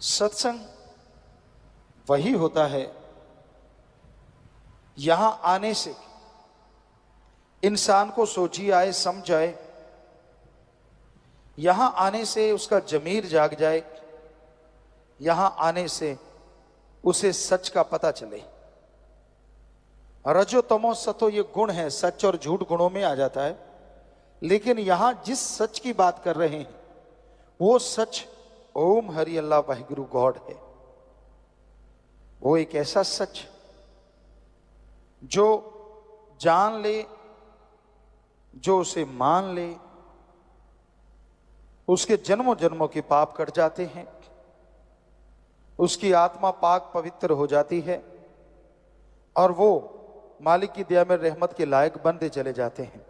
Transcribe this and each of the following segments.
सत्संग वही होता है यहां आने से इंसान को सोची आए, समझ आए, यहां आने से उसका जमीर जाग जाए, यहां आने से उसे सच का पता चले। रजो तमो सतो ये गुण है, सच और झूठ गुणों में आ जाता है। लेकिन यहां जिस सच की बात कर रहे हैं वो सच ओम हरि अल्लाह वाहिगुरु गॉड है। वो एक ऐसा सच जो जान ले, जो उसे मान ले, उसके जन्मों जन्मों के पाप कट जाते हैं, उसकी आत्मा पाक पवित्र हो जाती है और वो मालिक की दया में रहमत के लायक बनते चले जाते हैं।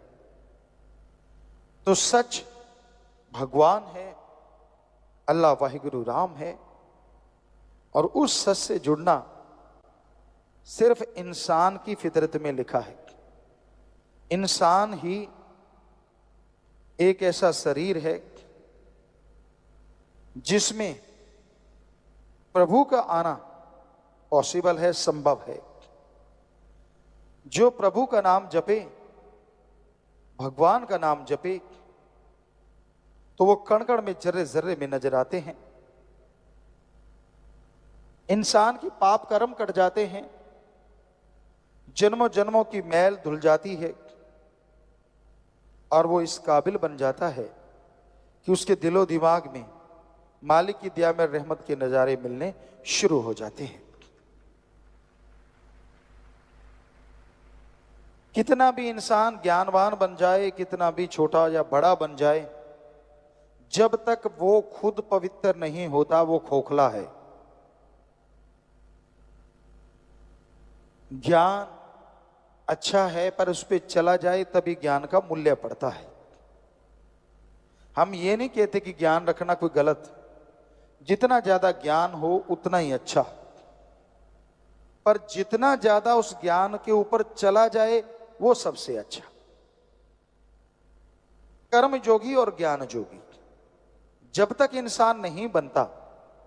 तो सच भगवान है, अल्लाह वाहिगुरु राम है। और उस सच से जुड़ना सिर्फ इंसान की फितरत में लिखा है। इंसान ही एक ऐसा शरीर है जिसमें प्रभु का आना पॉसिबल है, संभव है। जो प्रभु का नाम जपे, भगवान का नाम जपे, तो वो कण कण में, जर्रे जर्रे में नजर आते हैं। इंसान की पाप कर्म कट जाते हैं, जन्मों जन्मों की मैल धुल जाती है और वो इस काबिल बन जाता है कि उसके दिलो दिमाग में मालिक की दया में रहमत के नजारे मिलने शुरू हो जाते हैं। कितना भी इंसान ज्ञानवान बन जाए, कितना भी छोटा या बड़ा बन जाए, जब तक वो खुद पवित्र नहीं होता वो खोखला है। ज्ञान अच्छा है पर उस पर चला जाए तभी ज्ञान का मूल्य पड़ता है। हम ये नहीं कहते कि ज्ञान रखना कोई गलत, जितना ज्यादा ज्ञान हो उतना ही अच्छा, पर जितना ज्यादा उस ज्ञान के ऊपर चला जाए वो सबसे अच्छा। कर्म जोगी और ज्ञान जोगी जब तक इंसान नहीं बनता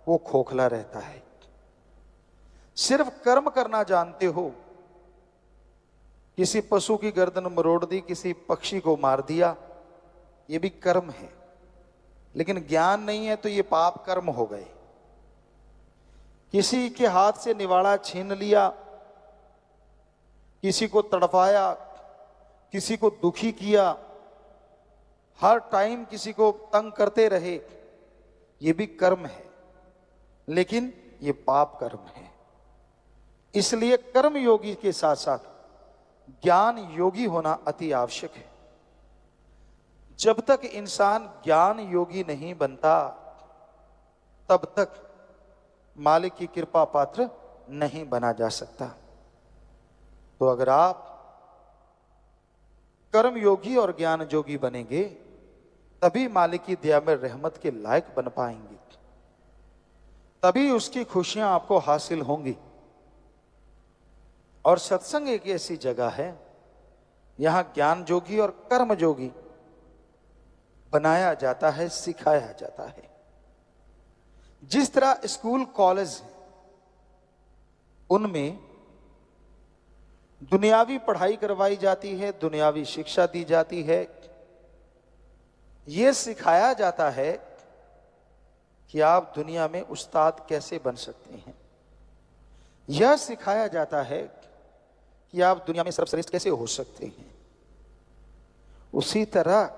वो खोखला रहता है। सिर्फ कर्म करना जानते हो, किसी पशु की गर्दन मरोड़ दी, किसी पक्षी को मार दिया, ये भी कर्म है। लेकिन ज्ञान नहीं है तो ये पाप कर्म हो गए। किसी के हाथ से निवाड़ा छीन लिया, किसी को तड़पाया, किसी को दुखी किया, हर टाइम किसी को तंग करते रहे, ये भी कर्म है, लेकिन ये पाप कर्म है। इसलिए कर्म योगी के साथ साथ ज्ञान योगी होना अति आवश्यक है। जब तक इंसान ज्ञान योगी नहीं बनता तब तक मालिक की कृपा पात्र नहीं बना जा सकता। तो अगर आप कर्म योगी और ज्ञान योगी बनेंगे तभी मालिक की दया में रहमत के लायक बन पाएंगे, तभी उसकी खुशियां आपको हासिल होंगी। और सत्संग एक ऐसी जगह है यहां ज्ञान जोगी और कर्म जोगी बनाया जाता है, सिखाया जाता है। जिस तरह स्कूल कॉलेज उनमें दुनियावी पढ़ाई करवाई जाती है, दुनियावी शिक्षा दी जाती है, यह सिखाया जाता है कि आप दुनिया में उस्ताद कैसे बन सकते हैं। यह सिखाया जाता है कि आप दुनिया में सर्वश्रेष्ठ कैसे हो सकते हैं। उसी तरह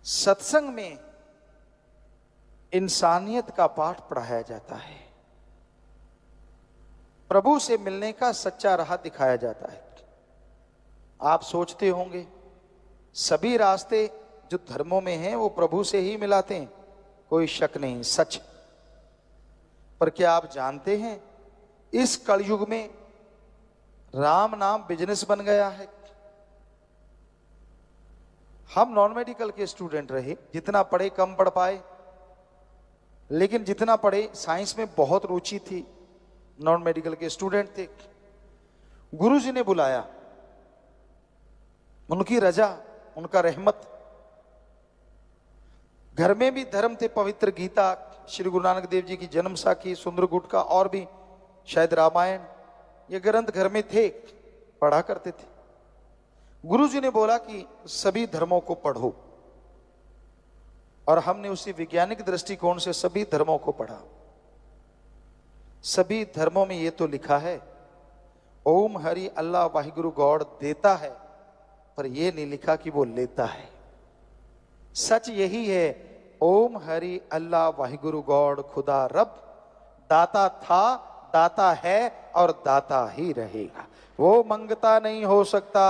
सत्संग में इंसानियत का पाठ पढ़ाया जाता है, प्रभु से मिलने का सच्चा राह दिखाया जाता है। आप सोचते होंगे सभी रास्ते जो धर्मों में हैं वो प्रभु से ही मिलाते हैं, कोई शक नहीं, सच। पर क्या आप जानते हैं इस कलयुग में राम नाम बिजनेस बन गया है। हम नॉन मेडिकल के स्टूडेंट रहे, जितना पढ़े कम पढ़ पाए, लेकिन जितना पढ़े साइंस में बहुत रुचि थी। नॉन मेडिकल के स्टूडेंट थे, गुरुजी ने बुलाया, उनकी रजा, उनका रहमत, घर में भी धर्म थे, पवित्र गीता, श्री गुरु नानक देव जी की जन्म साखी, सुंदर गुटका और भी शायद रामायण, ये ग्रंथ घर में थे, पढ़ा करते थे। गुरु जी ने बोला कि सभी धर्मों को पढ़ो, और हमने उसी वैज्ञानिक दृष्टिकोण से सभी धर्मों को पढ़ा। सभी धर्मों में ये तो लिखा है ओम हरि अल्लाह वाहिगुरु गॉड देता है, पर यह नहीं लिखा कि वो लेता है। सच यही है, ओम हरि अल्लाह वाहिगुरु गॉड खुदा रब दाता था, दाता है और दाता ही रहेगा, वो मंगता नहीं हो सकता।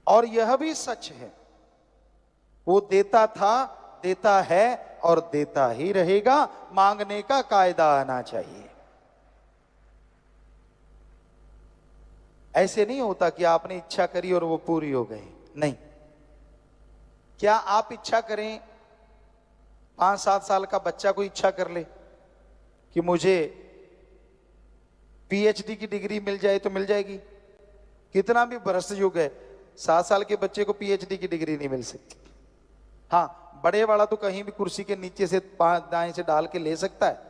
और यह भी सच है, वो देता था, देता है और देता ही रहेगा, मांगने का कायदा आना चाहिए। ऐसे नहीं होता कि आपने इच्छा करी और वो पूरी हो गई, नहीं। क्या आप इच्छा करें, 5-7 साल का बच्चा कोई इच्छा कर ले कि मुझे पीएचडी की डिग्री मिल जाए तो मिल जाएगी? कितना भी भ्रष्ट युग है, 7 साल के बच्चे को पीएचडी की डिग्री नहीं मिल सकती। हाँ, बड़े वाला तो कहीं भी कुर्सी के नीचे से दाएं से डाल के ले सकता है,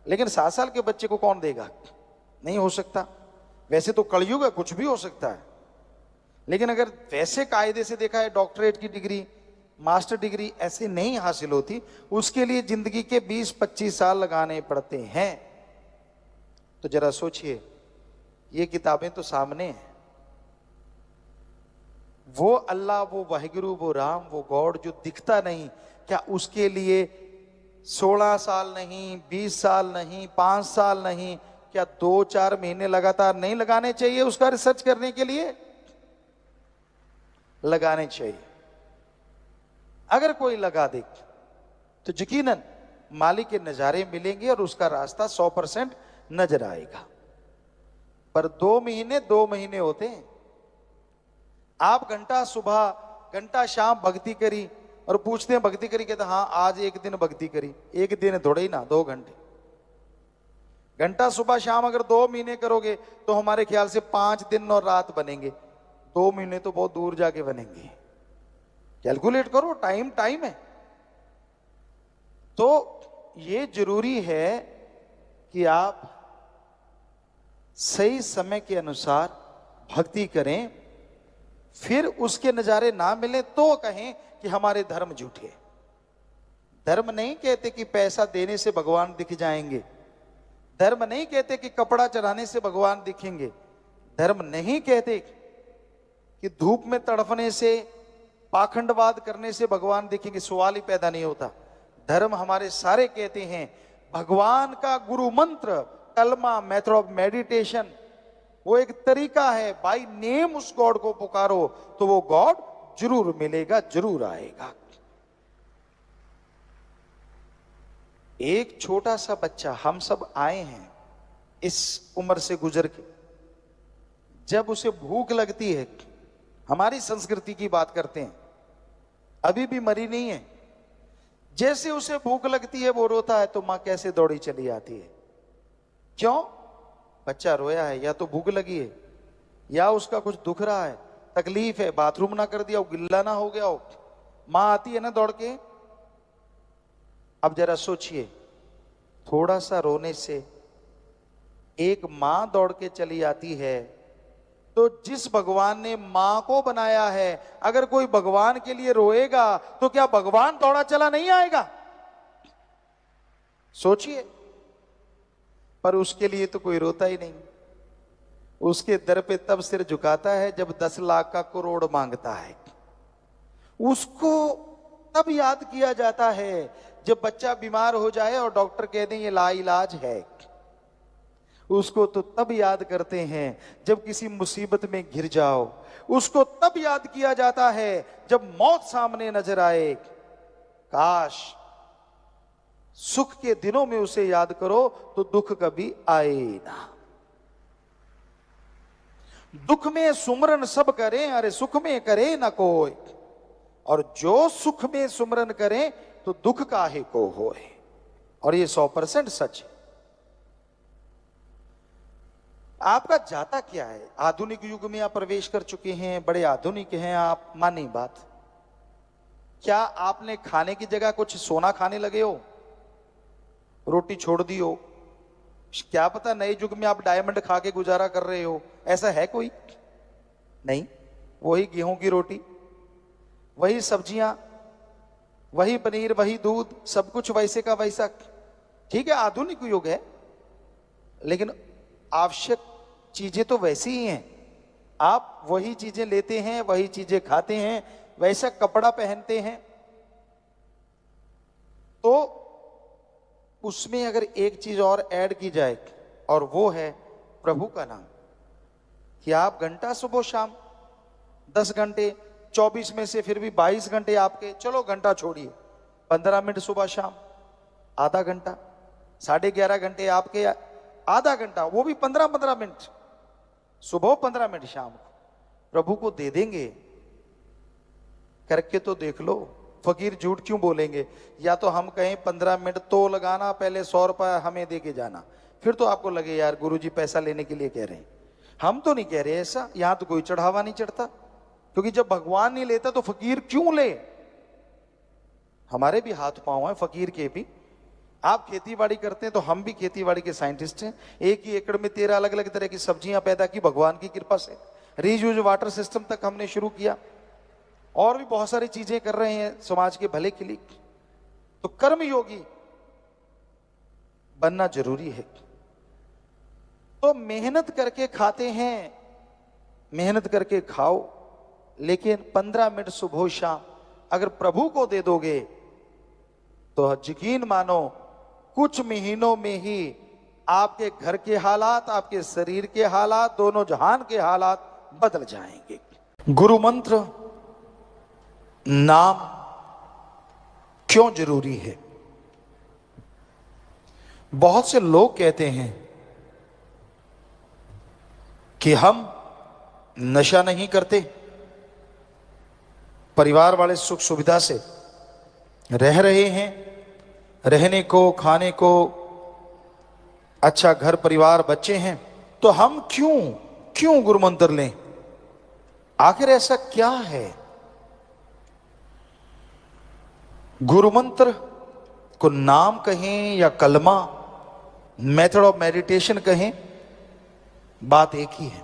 लेकिन 7 साल के बच्चे को कौन देगा? नहीं हो सकता। वैसे तो कलयुग है, कुछ भी हो सकता है, लेकिन अगर वैसे कायदे से देखा है, डॉक्टरेट की डिग्री, मास्टर डिग्री ऐसे नहीं हासिल होती, उसके लिए जिंदगी के 20-25 साल लगाने पड़ते हैं। तो जरा सोचिए, ये किताबें तो सामने हैं, वो अल्लाह, वो वाहिगुरु, वो राम, वो गॉड जो दिखता नहीं, क्या उसके लिए 16 साल नहीं, 20 साल नहीं, 5 साल नहीं, क्या 2-4 महीने लगातार नहीं लगाने चाहिए उसका रिसर्च करने के लिए? लगाने चाहिए। अगर कोई लगा दे तो यकीनन मालिक के नजारे मिलेंगे और उसका रास्ता 100% नजर आएगा। पर 2 महीने होते हैं। आप घंटा सुबह घंटा शाम भक्ति करी और पूछते हैं भक्ति करी, कहते हाँ आज एक दिन भक्ति करी। एक दिन थोड़े ही ना, 2 घंटे। घंटा सुबह शाम अगर 2 महीने करोगे तो हमारे ख्याल से 5 दिन और रात बनेंगे। 2 महीने तो बहुत दूर जाके बनेंगे। कैलकुलेट करो, टाइम है। तो ये जरूरी है कि आप सही समय के अनुसार भक्ति करें, फिर उसके नजारे ना मिले तो कहें कि हमारे धर्म झूठे। धर्म नहीं कहते कि पैसा देने से भगवान दिख जाएंगे। धर्म नहीं कहते कि कपड़ा चढ़ाने से भगवान दिखेंगे। धर्म नहीं कहते कि धूप में तड़फने से, पाखंडवाद करने से भगवान दिखेंगे। सवाल ही पैदा नहीं होता। धर्म हमारे सारे कहते हैं भगवान का गुरु मंत्र, कलमा, मेथड ऑफ मेडिटेशन, वो एक तरीका है। बाय नेम उस गॉड को पुकारो तो वो गॉड जरूर मिलेगा, जरूर आएगा। एक छोटा सा बच्चा, हम सब आए हैं इस उम्र से गुजर के, जब उसे भूख लगती है, हमारी संस्कृति की बात करते हैं, अभी भी मरी नहीं है, जैसे उसे भूख लगती है वो रोता है तो मां कैसे दौड़ी चली आती है। क्यों? बच्चा रोया है, या तो भूख लगी है या उसका कुछ दुख रहा है, तकलीफ है, बाथरूम ना कर दिया हो, गिल्ला ना हो गया हो, मां आती है ना दौड़ के। अब जरा सोचिए, थोड़ा सा रोने से एक मां दौड़ के चली आती है, तो जिस भगवान ने मां को बनाया है, अगर कोई भगवान के लिए रोएगा तो क्या भगवान दौड़ा चला नहीं आएगा? सोचिए। पर उसके लिए तो कोई रोता ही नहीं। उसके दर पे तब सिर झुकाता है जब 10 लाख का करोड़ मांगता है। उसको तब याद किया जाता है जब बच्चा बीमार हो जाए और डॉक्टर कह दें ये लाइलाज है। उसको तो तब याद करते हैं जब किसी मुसीबत में घिर जाओ। उसको तब याद किया जाता है जब मौत सामने नजर आए। काश सुख के दिनों में उसे याद करो तो दुख कभी आए ना। दुख में सुमरन सब करें, अरे सुख में करे ना कोई, और जो सुख में सुमरन करें तो दुख काहे को होए। और ये 100% सच है। आपका जाता क्या है? आधुनिक युग में आप प्रवेश कर चुके हैं, बड़े आधुनिक हैं आप, मानी बात। क्या आपने खाने की जगह कुछ सोना खाने लगे हो, रोटी छोड़ दी हो? क्या पता नए युग में आप डायमंड खा के गुजारा कर रहे हो, ऐसा है कोई? नहीं। वही गेहूं की रोटी, वही सब्जियां, वही पनीर, वही दूध, सब कुछ वैसे का वैसा। ठीक है, आधुनिक युग है, लेकिन आवश्यक चीजें तो वैसी ही हैं। आप वही चीजें लेते हैं, वही चीजें खाते हैं, वैसा कपड़ा पहनते हैं। तो उसमें अगर एक चीज और ऐड की जाए, और वो है प्रभु का नाम, कि आप घंटा सुबह शाम 10 घंटे, 24 में से फिर भी 22 घंटे आपके, चलो घंटा छोड़िए, 15 मिनट सुबह शाम, आधा घंटा, 11.5 घंटे आपके, आधा घंटा, वो भी 15-15 मिनट सुबह, 15 मिनट शाम को प्रभु को दे देंगे। करके तो देख लो, फकीर झूठ क्यों बोलेंगे? या तो हम कहें 15 मिनट तो लगाना, पहले 100 रुपया हमें दे के जाना, फिर तो आपको लगे यार गुरुजी पैसा लेने के लिए कह रहे हैं। हम तो नहीं कह रहे ऐसा, यहां तो कोई चढ़ावा नहीं चढ़ता, क्योंकि जब भगवान नहीं लेता तो फकीर क्यों ले? हमारे भी हाथ पांव हैं फकीर के भी। आप खेती बाड़ी करते हैं तो हम भी खेती बाड़ी के साइंटिस्ट हैं। एक ही एकड़ में 13 अलग अलग तरह की सब्जियां पैदा की भगवान की कृपा से। रीयूज वाटर सिस्टम तक हमने शुरू किया, और भी बहुत सारी चीजें कर रहे हैं समाज के भले के लिए। तो कर्म योगी बनना जरूरी है। तो मेहनत करके खाते हैं, मेहनत करके खाओ, लेकिन 15 मिनट सुबह शाम अगर प्रभु को दे दोगे तो यकीन मानो कुछ महीनों में ही आपके घर के हालात, आपके शरीर के हालात, दोनों जहान के हालात बदल जाएंगे। गुरु मंत्र नाम क्यों जरूरी है? बहुत से लोग कहते हैं कि हम नशा नहीं करते, परिवार वाले सुख सुविधा से रह रहे हैं, रहने को, खाने को, अच्छा घर परिवार, बच्चे हैं, तो हम क्यों गुरु मंत्र लें? आखिर ऐसा क्या है? गुरु मंत्र को नाम कहें या कलमा, मेथड ऑफ मेडिटेशन कहें, बात एक ही है।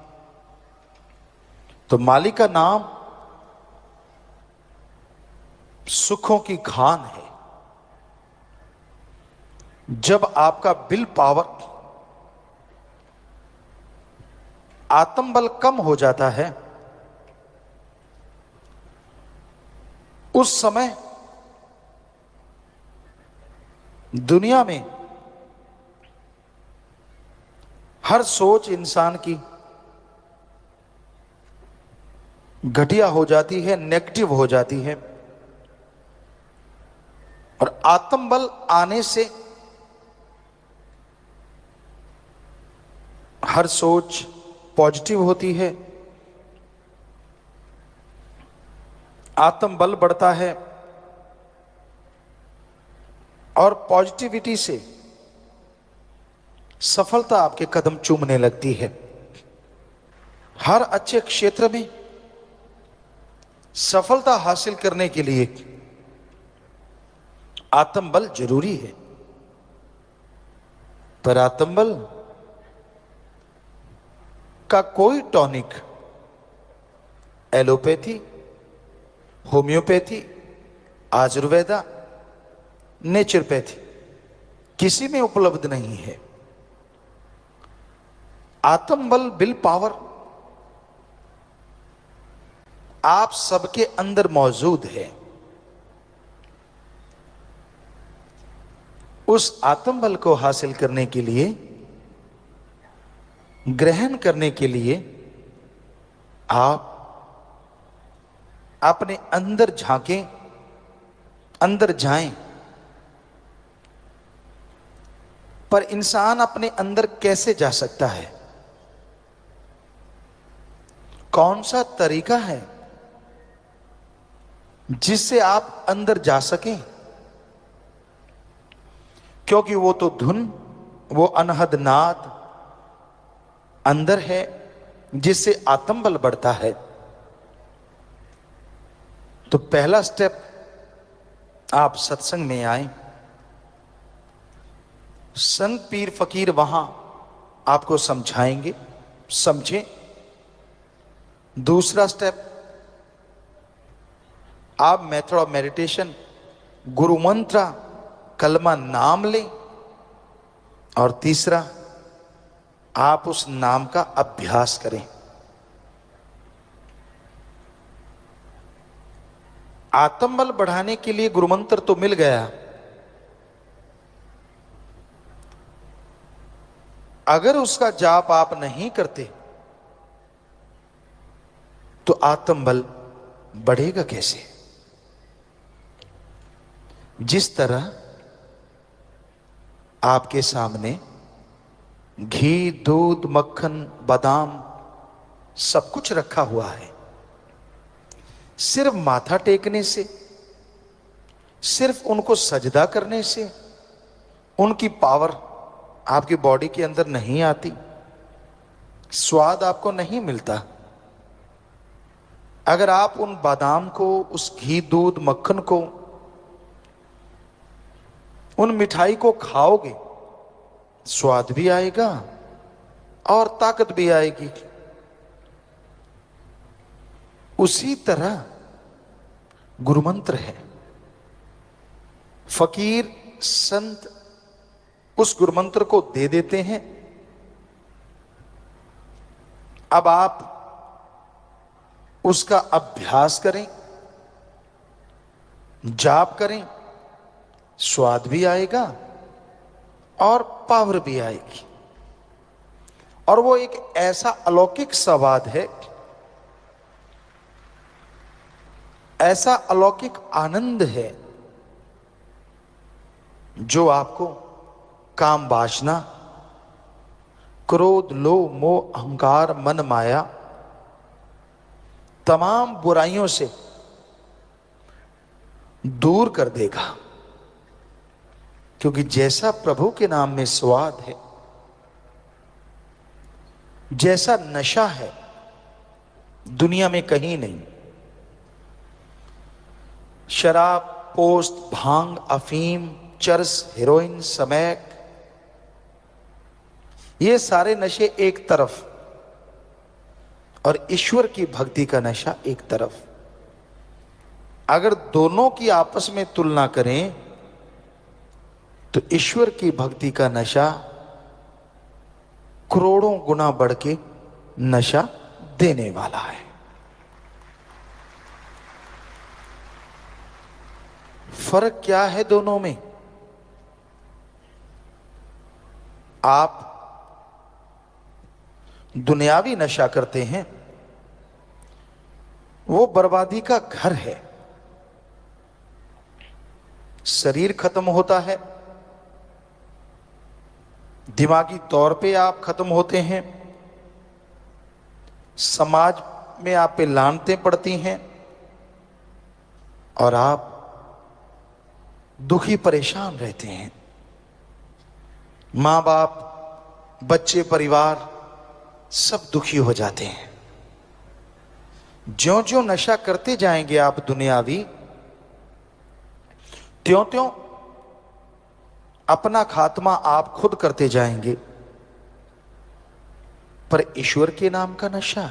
तो मालिक का नाम सुखों की खान है। जब आपका विल पावर, आत्मबल कम हो जाता है, उस समय दुनिया में हर सोच इंसान की घटिया हो जाती है, नेगेटिव हो जाती है। और आत्मबल आने से हर सोच पॉजिटिव होती है, आत्मबल बढ़ता है, और पॉजिटिविटी से सफलता आपके कदम चूमने लगती है। हर अच्छे क्षेत्र में सफलता हासिल करने के लिए आत्मबल जरूरी है। पर आत्मबल का कोई tonic allopathy, homeopathy, Ayurveda, naturopathy किसी में उपलब्ध नहीं है। आत्मबल, विल पावर आप सबके अंदर मौजूद है। उस आत्मबल को हासिल करने के लिए, ग्रहण करने के लिए आप अपने अंदर झांकें, अंदर जाएं। पर इंसान अपने अंदर कैसे जा सकता है? कौन सा तरीका है जिससे आप अंदर जा सकें? क्योंकि वो तो धुन, वो अनहद नाद अंदर है जिससे आत्मबल बढ़ता है। तो पहला स्टेप आप सत्संग में आए, संत पीर फकीर वहां आपको समझाएंगे, समझें। दूसरा स्टेप, आप मेथड ऑफ मेडिटेशन, गुरु मंत्र, कलमा नाम लें। और तीसरा, आप उस नाम का अभ्यास करें। आत्मबल बढ़ाने के लिए गुरु मंत्र तो मिल गया, अगर उसका जाप आप नहीं करते तो आत्मबल बढ़ेगा कैसे? जिस तरह आपके सामने घी, दूध, मक्खन, बादाम सब कुछ रखा हुआ है, सिर्फ माथा टेकने से, सिर्फ उनको सजदा करने से उनकी पावर आपकी बॉडी के अंदर नहीं आती, स्वाद आपको नहीं मिलता। अगर आप उन बादाम को, उस घी, दूध, मक्खन को, उन मिठाई को खाओगे, स्वाद भी आएगा और ताकत भी आएगी। उसी तरह गुरु मंत्र है। फकीर संत उस गुरु मंत्र को दे देते हैं। अब आप उसका अभ्यास करें, जाप करें, स्वाद भी आएगा और पावर भी आएगी। और वो एक ऐसा अलौकिक स्वाद है, ऐसा अलौकिक आनंद है जो आपको काम, वासना, क्रोध, लोभ, मोह, अहंकार, मन, माया, तमाम बुराइयों से दूर कर देगा। क्योंकि जैसा प्रभु के नाम में स्वाद है, जैसा नशा है, दुनिया में कहीं नहीं। शराब, पोस्त, भांग, अफीम, चरस, हेरोइन, स्मैक, ये सारे नशे एक तरफ और ईश्वर की भक्ति का नशा एक तरफ। अगर दोनों की आपस में तुलना करें तो ईश्वर की भक्ति का नशा करोड़ों गुना बढ़ के नशा देने वाला है। फर्क क्या है दोनों में? आप दुनियावी नशा करते हैं, वो बर्बादी का घर है। शरीर खत्म होता है, दिमागी तौर पे आप खत्म होते हैं, समाज में आप पे लानतें पड़ती हैं और आप दुखी परेशान रहते हैं। मां बाप, बच्चे, परिवार सब दुखी हो जाते हैं। ज्यों ज्यों नशा करते जाएंगे आप दुनियावी, त्यों त्यों अपना खात्मा आप खुद करते जाएंगे। पर ईश्वर के नाम का नशा,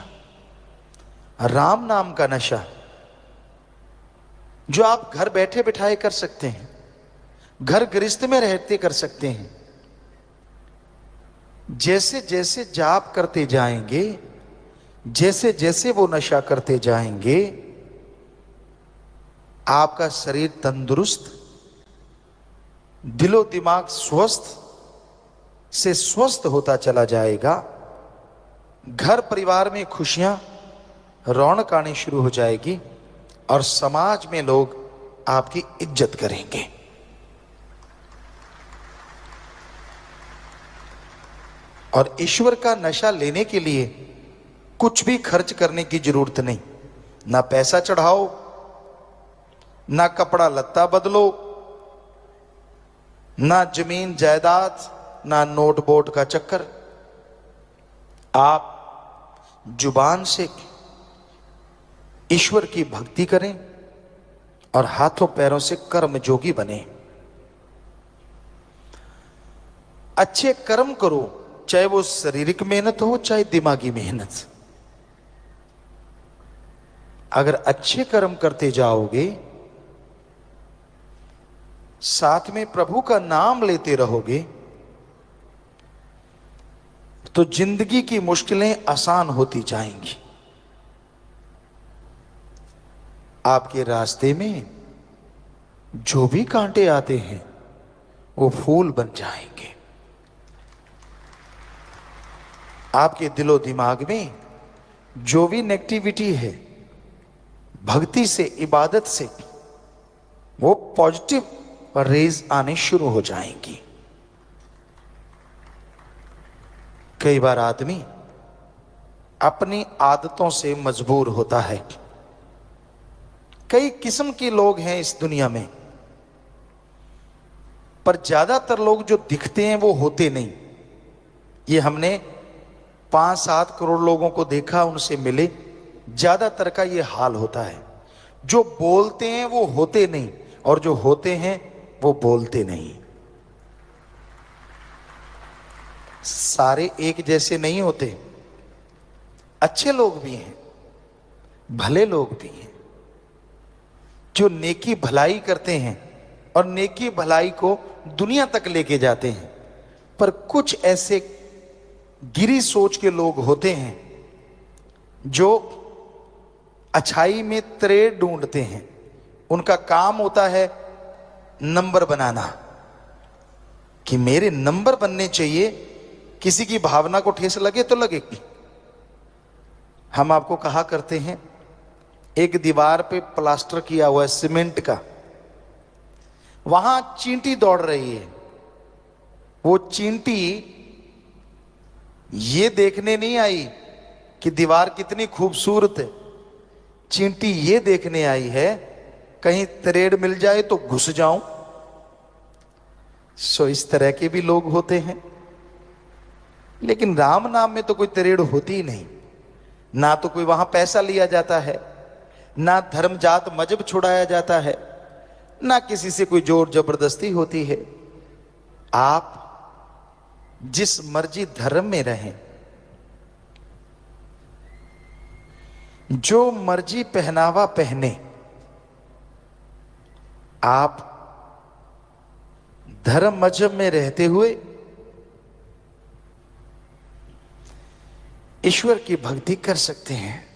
राम नाम का नशा, जो आप घर बैठे बिठाए कर सकते हैं, घर गृहस्थ में रहते कर सकते हैं, जैसे जैसे जाप करते जाएंगे, जैसे जैसे वो नशा करते जाएंगे, आपका शरीर तंदुरुस्त, दिलो दिमाग स्वस्थ से स्वस्थ होता चला जाएगा। घर परिवार में खुशियां, रौनक आनी शुरू हो जाएगी और समाज में लोग आपकी इज्जत करेंगे। और ईश्वर का नशा लेने के लिए कुछ भी खर्च करने की जरूरत नहीं। ना पैसा चढ़ाओ, ना कपड़ा लत्ता बदलो, ना जमीन जायदाद, ना नोट बोट का चक्कर। आप जुबान से ईश्वर की भक्ति करें और हाथों पैरों से कर्म जोगी बने। अच्छे कर्म करो, चाहे वो शारीरिक मेहनत हो चाहे दिमागी मेहनत। अगर अच्छे कर्म करते जाओगे, साथ में प्रभु का नाम लेते रहोगे, तो जिंदगी की मुश्किलें आसान होती जाएंगी। आपके रास्ते में जो भी कांटे आते हैं वो फूल बन जाएंगे। आपके दिलो दिमाग में जो भी नेगेटिविटी है, भक्ति से, इबादत से वो पॉजिटिव रेज आने शुरू हो जाएंगी। कई बार आदमी अपनी आदतों से मजबूर होता है। कई किस्म के लोग हैं इस दुनिया में, पर ज्यादातर लोग जो दिखते हैं वो होते नहीं। ये हमने 5-7 करोड़ लोगों को देखा, उनसे मिले, ज्यादातर का ये हाल होता है। जो बोलते हैं वो होते नहीं, और जो होते हैं वो बोलते नहीं। सारे एक जैसे नहीं होते। अच्छे लोग भी हैं, भले लोग भी हैं, जो नेकी भलाई करते हैं और नेकी भलाई को दुनिया तक लेके जाते हैं। पर कुछ ऐसे गिरी सोच के लोग होते हैं जो अच्छाई में त्रेड़ ढूंढते हैं। उनका काम होता है नंबर बनाना, कि मेरे नंबर बनने चाहिए, किसी की भावना को ठेस लगे तो लगेगी। हम आपको कहा करते हैं, एक दीवार पे प्लास्टर किया हुआ है सीमेंट का, वहां चींटी दौड़ रही है। वो चींटी ये देखने नहीं आई कि दीवार कितनी खूबसूरत है, चींटी ये देखने आई है कहीं त्रेड़ मिल जाए तो घुस जाऊं। सो इस तरह के भी लोग होते हैं। लेकिन राम नाम में तो कोई त्रेड़ होती ही नहीं। ना तो कोई वहां पैसा लिया जाता है, ना धर्म जात मजहब छुड़ाया जाता है, ना किसी से कोई जोर जबरदस्ती होती है। आप जिस मर्जी धर्म में रहें, जो मर्जी पहनावा पहने, आप धर्म मजहब में रहते हुए ईश्वर की भक्ति कर सकते हैं।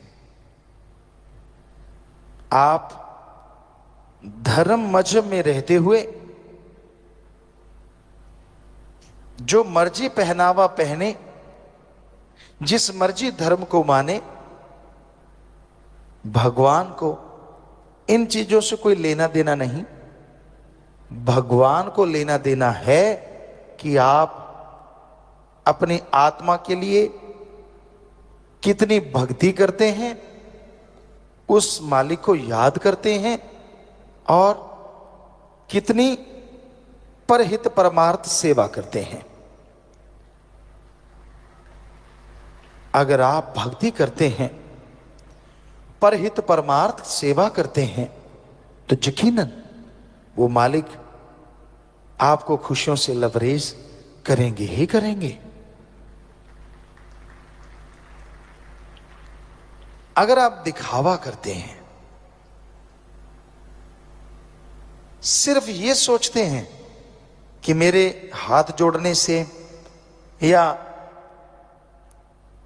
आप धर्म मजहब में रहते हुए जो मर्जी पहनावा पहने, जिस मर्जी धर्म को माने, भगवान को इन चीजों से कोई लेना देना नहीं। भगवान को लेना देना है कि आप अपनी आत्मा के लिए कितनी भक्ति करते हैं, उस मालिक को याद करते हैं, और कितनी परहित परमार्थ सेवा करते हैं। अगर आप भक्ति करते हैं, परहित परमार्थ सेवा करते हैं, तो यकीनन वो मालिक आपको खुशियों से लबरेज करेंगे ही करेंगे। अगर आप दिखावा करते हैं, सिर्फ ये सोचते हैं कि मेरे हाथ जोड़ने से या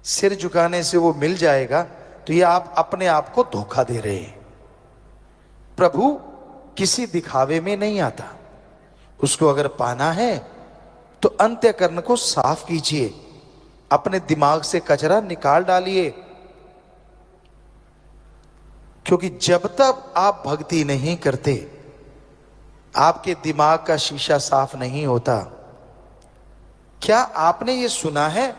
सिर झुकाने से वो मिल जाएगा, तो ये आप अपने आप को धोखा दे रहे हैं। प्रभु किसी दिखावे में नहीं आता। उसको अगर पाना है तो अंतःकरण को साफ कीजिए, अपने दिमाग से कचरा निकाल डालिए। क्योंकि जब तक आप भक्ति नहीं करते, आपके दिमाग का शीशा साफ नहीं होता। क्या आपने ये सुना है,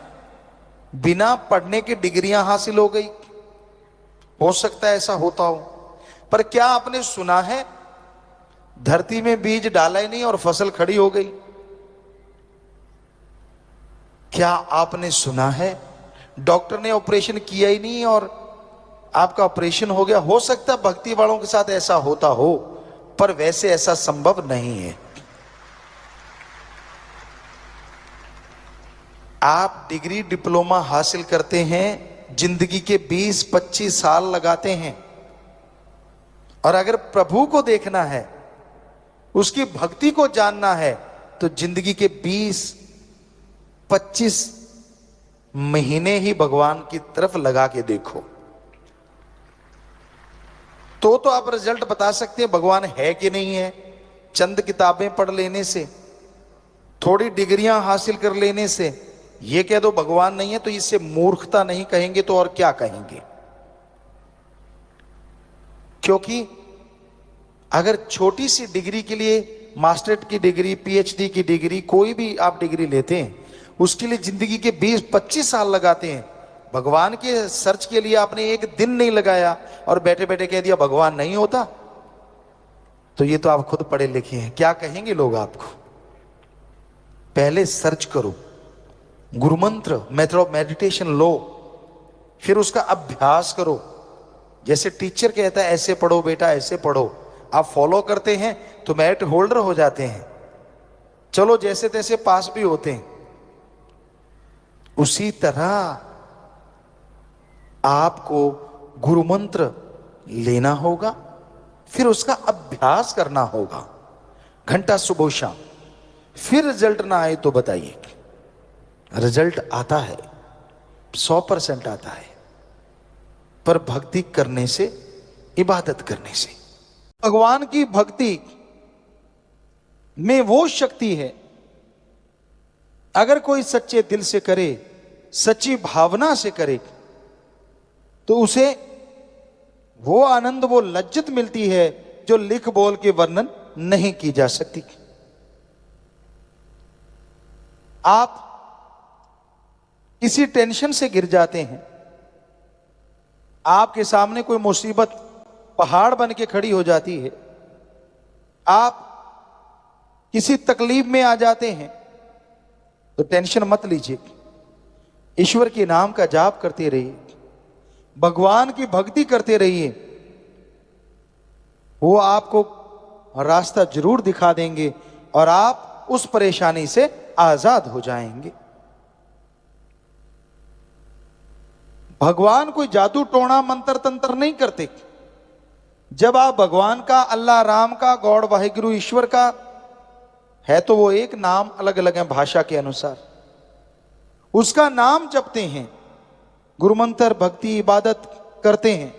बिना पढ़ने की डिग्रियां हासिल हो गई? हो सकता है ऐसा होता हो, पर क्या आपने सुना है धरती में बीज डाला ही नहीं और फसल खड़ी हो गई? क्या आपने सुना है डॉक्टर ने ऑपरेशन किया ही नहीं और आपका ऑपरेशन हो गया? हो सकता है भक्ति वालों के साथ ऐसा होता हो, पर वैसे ऐसा संभव नहीं है। आप डिग्री डिप्लोमा हासिल करते हैं, जिंदगी के 20-25 साल लगाते हैं, और अगर प्रभु को देखना है, उसकी भक्ति को जानना है, तो जिंदगी के 20-25 महीने ही भगवान की तरफ लगा के देखो, तो आप रिजल्ट बता सकते हैं भगवान है कि नहीं है। चंद किताबें पढ़ लेने से, थोड़ी डिग्रियां हासिल कर लेने से ये कह दो भगवान नहीं है, तो इससे मूर्खता नहीं कहेंगे तो और क्या कहेंगे। क्योंकि अगर छोटी सी डिग्री के लिए, मास्टरेट की डिग्री, पीएचडी की डिग्री, कोई भी आप डिग्री लेते हैं, उसके लिए जिंदगी के 20-25 साल लगाते हैं। भगवान के सर्च के लिए आपने एक दिन नहीं लगाया और बैठे बैठे कह दिया भगवान नहीं होता, तो ये तो आप खुद पढ़े लिखे हैं, क्या कहेंगे लोग आपको। पहले सर्च करो, गुरु मंत्र, मेथड ऑफ मेडिटेशन लो, फिर उसका अभ्यास करो। जैसे टीचर कहता है ऐसे पढ़ो बेटा, ऐसे पढ़ो, आप फॉलो करते हैं तो मेरिट होल्डर हो जाते हैं, चलो जैसे तैसे पास भी होते हैं। उसी तरह आपको गुरु मंत्र लेना होगा, फिर उसका अभ्यास करना होगा, घंटा सुबह शाम। फिर रिजल्ट ना आए तो बताइए। रिजल्ट आता है, 100% आता है, पर भक्ति करने से, इबादत करने से। भगवान की भक्ति में वो शक्ति है, अगर कोई सच्चे दिल से करे, सच्ची भावना से करे, तो उसे वो आनंद, वो लज्जत मिलती है जो लिख बोल के वर्णन नहीं की जा सकती। आप किसी टेंशन से गिर जाते हैं, आपके सामने कोई मुसीबत पहाड़ बन के खड़ी हो जाती है, आप किसी तकलीफ में आ जाते हैं, तो टेंशन मत लीजिए, ईश्वर के नाम का जाप करते रहिए, भगवान की भक्ति करते रहिए, वो आपको रास्ता जरूर दिखा देंगे और आप उस परेशानी से आजाद हो जाएंगे। भगवान कोई जादू टोना मंत्र तंत्र नहीं करते। जब आप भगवान का, अल्लाह राम का, गॉड वाहिगुरु ईश्वर का है, तो वो एक नाम, अलग अलग है भाषा के अनुसार, उसका नाम जपते हैं, गुरु मंत्र, भक्ति, इबादत करते हैं,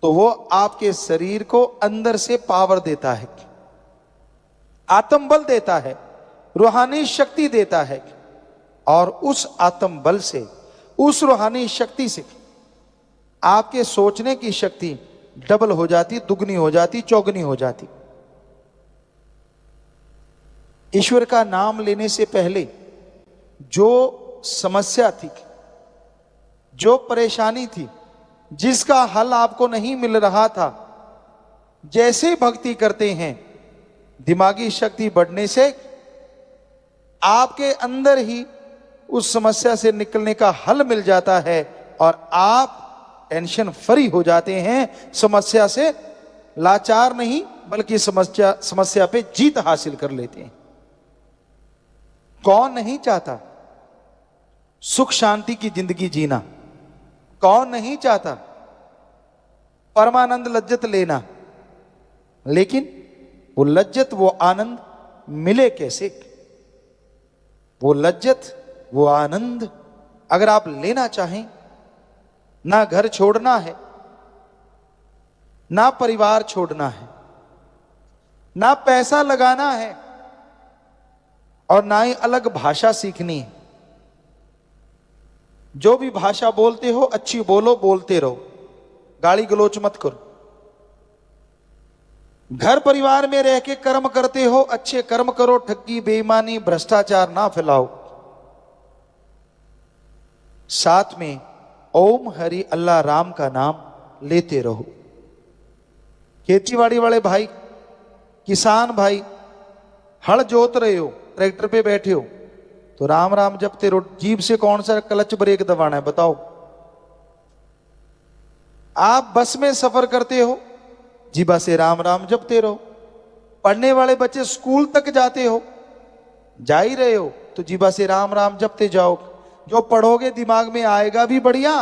तो वो आपके शरीर को अंदर से पावर देता है, आत्मबल देता है, रूहानी शक्ति देता है, और उस आत्मबल से, उस रूहानी शक्ति से आपके सोचने की शक्ति डबल हो जाती, दुगनी हो जाती, चौगनी हो जाती। ईश्वर का नाम लेने से पहले जो समस्या थी, जो परेशानी थी, जिसका हल आपको नहीं मिल रहा था, जैसे भक्ति करते हैं, दिमागी शक्ति बढ़ने से आपके अंदर ही उस समस्या से निकलने का हल मिल जाता है और आप टेंशन फ्री हो जाते हैं, समस्या से लाचार नहीं बल्कि समस्या पे जीत हासिल कर लेते हैं। कौन नहीं चाहता सुख शांति की जिंदगी जीना? कौन नहीं चाहता परमानंद लज्जत लेना? लेकिन वो लज्जत, वो आनंद मिले कैसे? वो लज्जत, वो आनंद अगर आप लेना चाहें, ना घर छोड़ना है, ना परिवार छोड़ना है, ना पैसा लगाना है, और ना ही अलग भाषा सीखनी है। जो भी भाषा बोलते हो अच्छी बोलो, बोलते रहो, गाली गलोच मत करो। घर परिवार में रह के कर्म करते हो, अच्छे कर्म करो, ठगी बेईमानी भ्रष्टाचार ना फैलाओ। साथ में ओम हरि अल्लाह राम का नाम लेते रहो। खेतीबाड़ी वाले भाई, किसान भाई, हल जोत रहे हो, ट्रैक्टर पे बैठे हो, तो राम राम जपते रहो। जीभ से कौन सा क्लच ब्रेक दबाना है बताओ? आप बस में सफर करते हो, जीभा से राम राम जपते रहो। पढ़ने वाले बच्चे स्कूल तक जाते हो, जा ही रहे हो तो जीभा से राम राम जपते जाओ। जो पढ़ोगे दिमाग में आएगा भी बढ़िया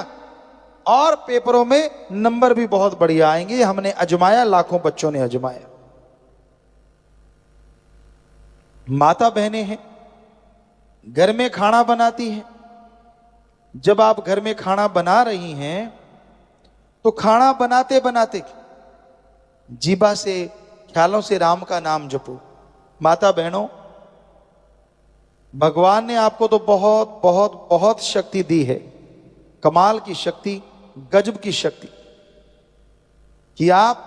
और पेपरों में नंबर भी बहुत बढ़िया आएंगे। हमने अजमाया, लाखों बच्चों ने अजमाया। माता बहनें हैं, घर में खाना बनाती हैं। जब आप घर में खाना बना रही हैं तो खाना बनाते बनाते जीभा से, ख्यालों से राम का नाम जपो। माता बहनों, भगवान ने आपको तो बहुत बहुत बहुत शक्ति दी है, कमाल की शक्ति, गजब की शक्ति, कि आप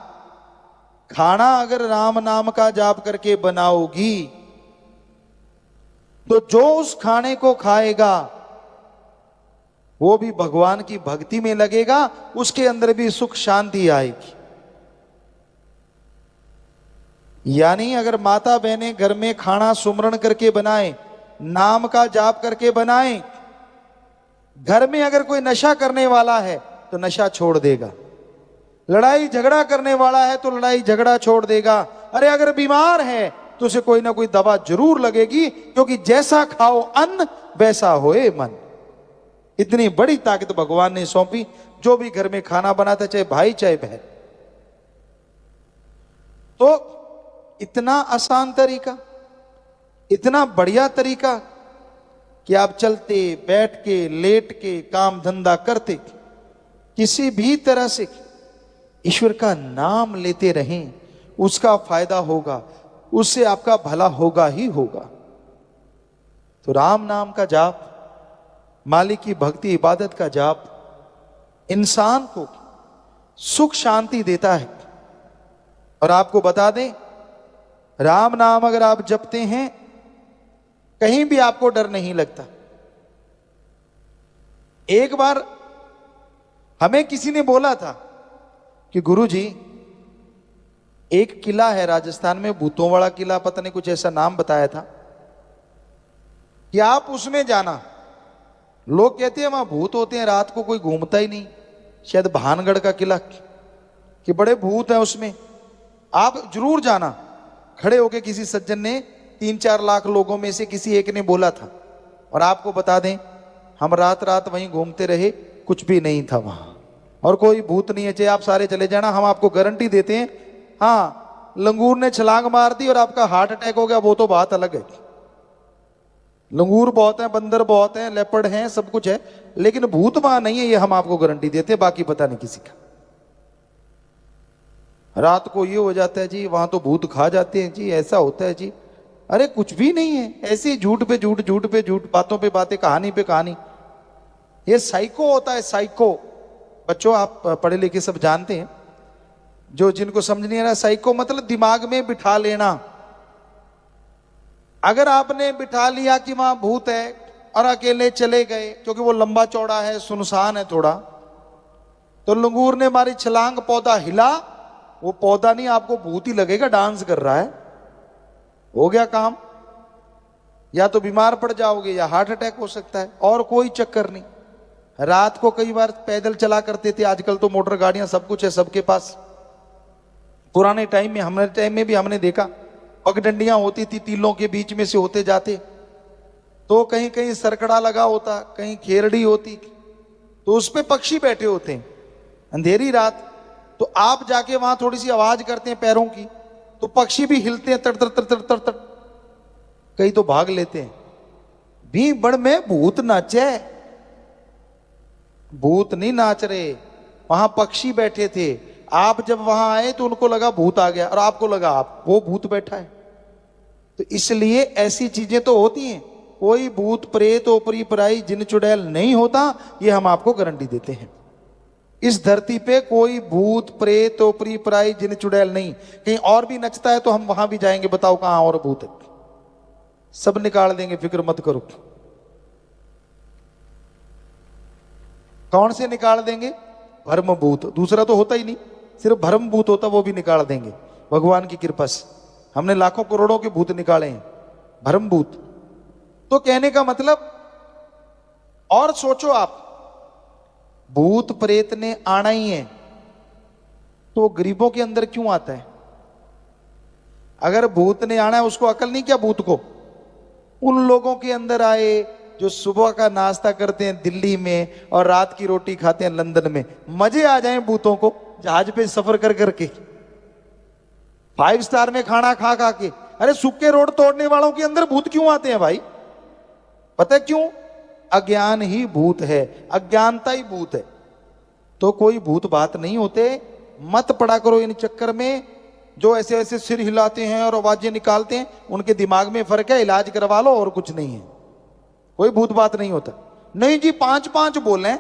खाना अगर राम नाम का जाप करके बनाओगी तो जो उस खाने को खाएगा वो भी भगवान की भक्ति में लगेगा, उसके अंदर भी सुख शांति आएगी। यानी अगर माता बहनें घर में खाना सुमरण करके बनाएं, नाम का जाप करके बनाएं, घर में अगर कोई नशा करने वाला है तो नशा छोड़ देगा, लड़ाई झगड़ा करने वाला है तो लड़ाई झगड़ा छोड़ देगा, अरे अगर बीमार है तो उसे कोई ना कोई दवा जरूर लगेगी, क्योंकि जैसा खाओ अन्न वैसा होए मन। इतनी बड़ी ताकत भगवान ने सौंपी। जो भी घर में खाना बनाता, चाहे भाई चाहे बहन, तो इतना आसान तरीका, इतना बढ़िया तरीका कि आप चलते बैठ के लेट के काम धंधा करते किसी भी तरह से ईश्वर का नाम लेते रहें, उसका फायदा होगा, उससे आपका भला होगा ही होगा। तो राम नाम का जाप, मालिक की भक्ति इबादत का जाप इंसान को सुख शांति देता है। और आपको बता दें, राम नाम अगर आप जपते हैं कहीं भी आपको डर नहीं लगता। एक बार हमें किसी ने बोला था कि गुरुजी, एक किला है राजस्थान में, भूतों वाला किला, पता नहीं कुछ ऐसा नाम बताया था, कि आप उसमें जाना। लोग कहते हैं वहां भूत होते हैं, रात को कोई घूमता ही नहीं, शायद भानगढ़ का किला, कि बड़े भूत हैं उसमें, आप जरूर जाना। खड़े होके किसी सज्जन ने 3-4 लाख लोगों में से किसी एक ने बोला था। और आपको बता दें, हम रात रात वहीं घूमते रहे, कुछ भी नहीं था वहां, और कोई भूत नहीं है। चाहे आप सारे चले जाना, हम आपको गारंटी देते हैं। हाँ, लंगूर ने छलांग मार दी और आपका हार्ट अटैक हो गया, वो तो बात अलग है। लंगूर बहुत है, बंदर बहुत है, लेपर्ड हैं, सब कुछ है, लेकिन भूत वहां नहीं है, ये हम आपको गारंटी देते हैं। बाकी पता नहीं किसी का। रात को ये हो जाता है जी, वहां तो भूत खा जाते हैं जी, ऐसा होता है जी। अरे कुछ भी नहीं है, ऐसे झूठ पे झूठ, झूठ पे झूठ, बातों पे बातें, कहानी पे कहानी। ये साइको होता है, साइको। बच्चों, आप पढ़े लिखे सब जानते हैं, जो जिनको समझ नहीं आ रहा, साइको मतलब दिमाग में बिठा लेना। अगर आपने बिठा लिया कि वहां भूत है और अकेले चले गए, क्योंकि वो लंबा चौड़ा है, सुनसान है थोड़ा, तो लंगूर ने मारी छलांग, पौधा हिला, वो पौधा नहीं, आपको भूत ही लगेगा, डांस कर रहा है, हो गया काम। या तो बीमार पड़ जाओगे या हार्ट अटैक हो सकता है, और कोई चक्कर नहीं। रात को कई बार पैदल चला करते थे, आजकल तो मोटर गाड़ियां सब कुछ है सबके पास। पुराने टाइम में, हमारे टाइम में भी हमने देखा, पगडंडियां होती थी, टीलों के बीच में से होते जाते, तो कहीं कहीं सरकड़ा लगा होता, कहीं खेरड़ी होती, तो उस पे पक्षी बैठे होते हैं। अंधेरी रात, तो आप जाके वहां थोड़ी सी आवाज करते हैं पैरों की, तो पक्षी भी हिलते हैं, तड़ तड़ तड़ तड़ तड़ तड़, कई तो भाग लेते हैं। भी बड़ में भूत नाचे, भूत नहीं नाच रहे, वहां पक्षी बैठे थे। आप जब वहां आए तो उनको लगा भूत आ गया, और आपको लगा आप वो भूत बैठा है। तो इसलिए ऐसी चीजें तो होती हैं, कोई भूत प्रेत ओपरी पराई जिन चुड़ैल नहीं होता, ये हम आपको गारंटी देते हैं। इस धरती पे कोई भूत प्रेत ओपरी पराई जिन चुड़ैल नहीं। कहीं और भी नचता है तो हम वहां भी जाएंगे, बताओ कहां और भूत है, सब निकाल देंगे, फिक्र मत करो। कौन से निकाल देंगे? भर्म भूत, दूसरा तो होता ही नहीं, सिर्फ भर्म भूत होता, वो भी निकाल देंगे भगवान की कृपा से। हमने लाखों करोड़ों के भूत निकाले हैं, भर्म भूत। तो कहने का मतलब, और सोचो आप, भूत प्रेत ने आना ही है, तो वो गरीबों के अंदर क्यों आता है? अगर भूत ने आना है, उसको अकल नहीं क्या भूत को? उन लोगों के अंदर आए जो सुबह का नाश्ता करते हैं दिल्ली में और रात की रोटी खाते हैं लंदन में। मजे आ जाएं भूतों को जहाज पे सफर कर करके, 5 स्टार में खाना खा खा के। अरे सूखे रोड तोड़ने वालों के अंदर भूत क्यों आते हैं भाई? पता है क्यों? अज्ञान ही भूत है, अज्ञानता ही भूत है। तो कोई भूत बात नहीं होते। मत पड़ा करो इन चक्कर में। जो ऐसे ऐसे सिर हिलाते हैं और आवाजें निकालते हैं, उनके दिमाग में फर्क है, इलाज करवा लो और कुछ नहीं है। कोई भूत बात नहीं होता। नहीं जी 5-5 बोले।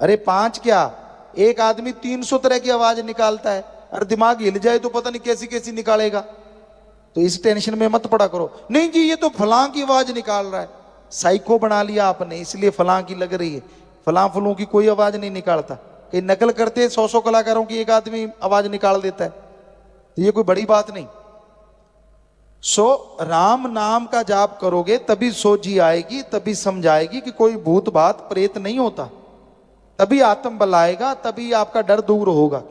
अरे 5 क्या, एक आदमी 300 तरह की आवाज निकालता है। और दिमाग हिल जाए तो पता नहीं कैसी कैसी निकालेगा। तो इस टेंशन में मत पड़ा करो। नहीं जी ये तो फलां की आवाज निकाल रहा है। साइको बना लिया आपने, इसलिए फलां की लग रही है। फलां फलूं की कोई आवाज नहीं निकालता। कहीं नकल करते 100 कलाकारों की एक आदमी आवाज निकाल देता है। तो ये कोई बड़ी बात नहीं। सो राम नाम का जाप करोगे तभी सोझी आएगी, तभी समझ आएगी कि कोई भूत बात प्रेत नहीं होता। तभी आत्म बल आएगा, तभी आपका डर दूर होगा।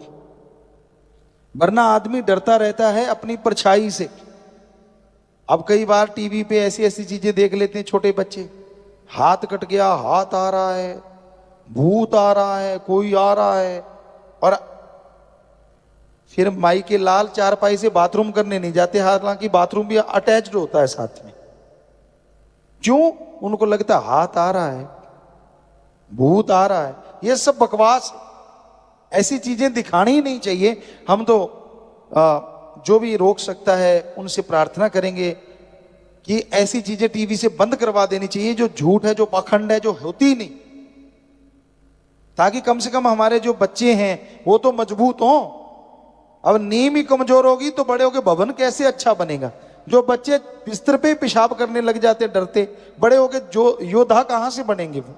वरना आदमी डरता रहता है अपनी परछाई से। अब कई बार टीवी पे ऐसी ऐसी चीजें देख लेते हैं छोटे बच्चे, हाथ कट गया, हाथ आ रहा है, भूत आ रहा है, कोई आ रहा है। और फिर माई के लाल चारपाई से बाथरूम करने नहीं जाते, हालांकि बाथरूम भी अटैच्ड होता है साथ में। क्यों? उनको लगता है हाथ आ रहा है, भूत आ रहा है। ये सब बकवास। ऐसी चीजें दिखानी ही नहीं चाहिए। हम तो जो भी रोक सकता है उनसे प्रार्थना करेंगे कि ऐसी चीजें टीवी से बंद करवा देनी चाहिए, जो झूठ है, जो पाखंड है, जो होती ही नहीं। ताकि कम से कम हमारे जो बच्चे हैं वो तो मजबूत हों। अब नींव ही कमजोर होगी तो बड़े होके भवन कैसे अच्छा बनेगा? जो बच्चे बिस्तर पे पेशाब करने लग जाते डरते, बड़े होके जो योद्धा कहां से बनेंगे वो?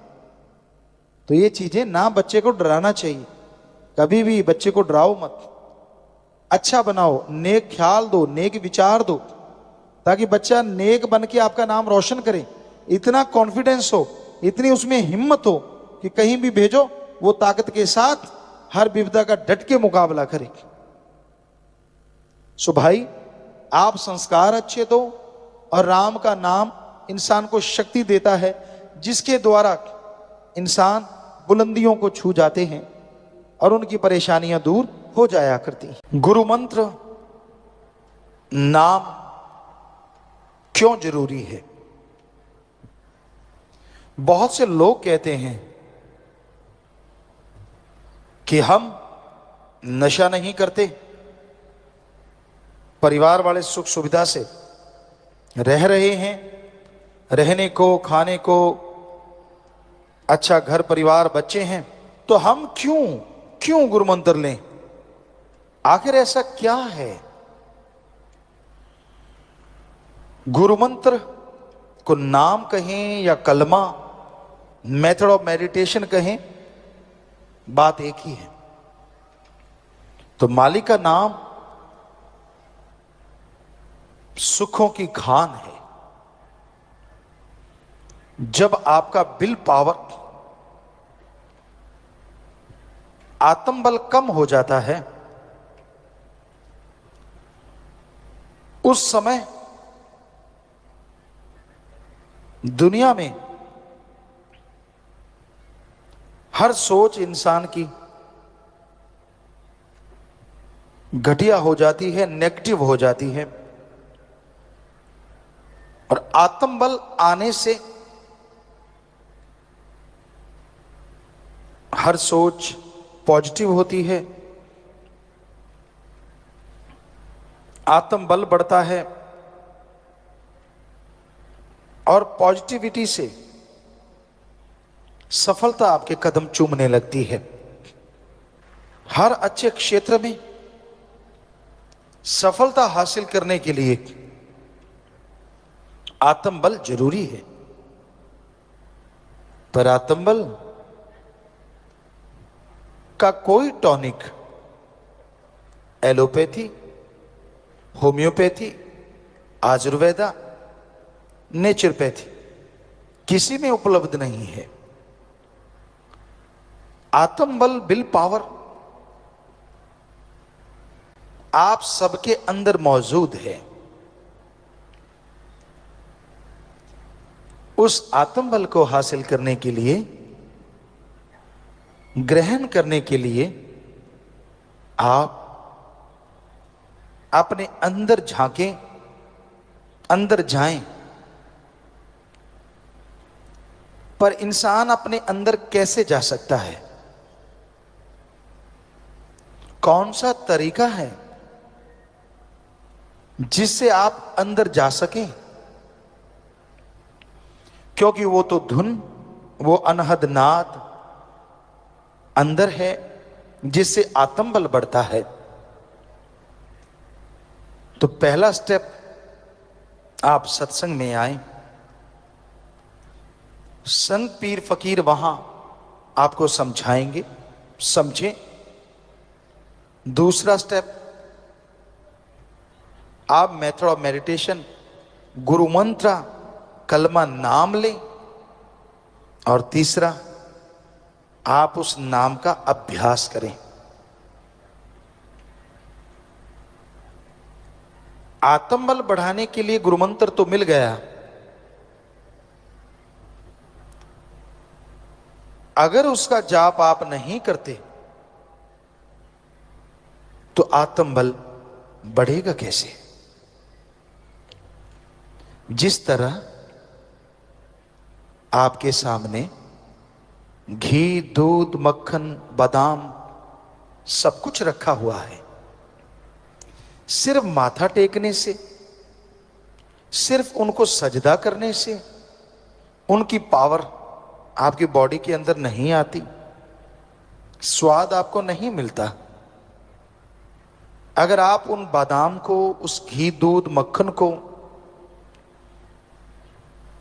तो ये चीजें ना, बच्चे को डराना चाहिए। कभी भी बच्चे को डराओ मत, अच्छा बनाओ, नेक ख्याल दो, नेक विचार दो, ताकि बच्चा नेक बन के आपका नाम रोशन करे। इतना कॉन्फिडेंस हो, इतनी उसमें हिम्मत हो कि कहीं भी भेजो वो ताकत के साथ हर विपदा का डट के मुकाबला करे। सो भाई, आप संस्कार अच्छे दो। और राम का नाम इंसान को शक्ति देता है, जिसके द्वारा इंसान बुलंदियों को छू जाते हैं और उनकी परेशानियां दूर हो जाया करती हैं। गुरु मंत्र नाम क्यों जरूरी है? बहुत से लोग कहते हैं कि हम नशा नहीं करते, परिवार वाले सुख सुविधा से रह रहे हैं, रहने को, खाने को, अच्छा घर परिवार, बच्चे हैं, तो हम क्यों गुरु मंत्र लें? आखिर ऐसा क्या है? गुरु मंत्र को नाम कहें या कलमा, मेथड ऑफ मेडिटेशन कहें, बात एक ही है। तो मालिक का नाम सुखों की खान है। जब आपका विल पावर, आत्मबल कम हो जाता है, उस समय दुनिया में हर सोच इंसान की घटिया हो जाती है, नेगेटिव हो जाती है। और आत्मबल आने से हर सोच पॉजिटिव होती है, आत्मबल बढ़ता है और पॉजिटिविटी से सफलता आपके कदम चूमने लगती है। हर अच्छे क्षेत्र में सफलता हासिल करने के लिए आत्मबल जरूरी है। पर आत्मबल का कोई tonic allopathy, homeopathy, Ayurveda, naturopathy किसी में उपलब्ध नहीं है। आत्मबल, विल पावर आप सबके अंदर मौजूद है। उस आत्म बल को हासिल करने के लिए, ग्रहण करने के लिए आप अपने अंदर झांकें, अंदर जाएं। पर इंसान अपने अंदर कैसे जा सकता है? कौन सा तरीका है जिससे आप अंदर जा सकें? क्योंकि वो तो धुन, वो अनहद नाद अंदर है जिससे आत्म बल बढ़ता है। तो पहला स्टेप, आप सत्संग में आए, संत पीर फकीर वहां आपको समझाएंगे, समझें। दूसरा स्टेप, आप मेथड ऑफ मेडिटेशन, गुरु मंत्र, कलमा नाम लें। और तीसरा, आप उस नाम का अभ्यास करें। आत्मबल बढ़ाने के लिए गुरु मंत्र तो मिल गया, अगर उसका जाप आप नहीं करते तो आत्मबल बढ़ेगा कैसे? जिस तरह आपके सामने घी, दूध, मक्खन, बादाम सब कुछ रखा हुआ है, सिर्फ माथा टेकने से, सिर्फ उनको सजदा करने से उनकी पावर आपकी बॉडी के अंदर नहीं आती, स्वाद आपको नहीं मिलता। अगर आप उन बादाम को, उस घी, दूध, मक्खन को,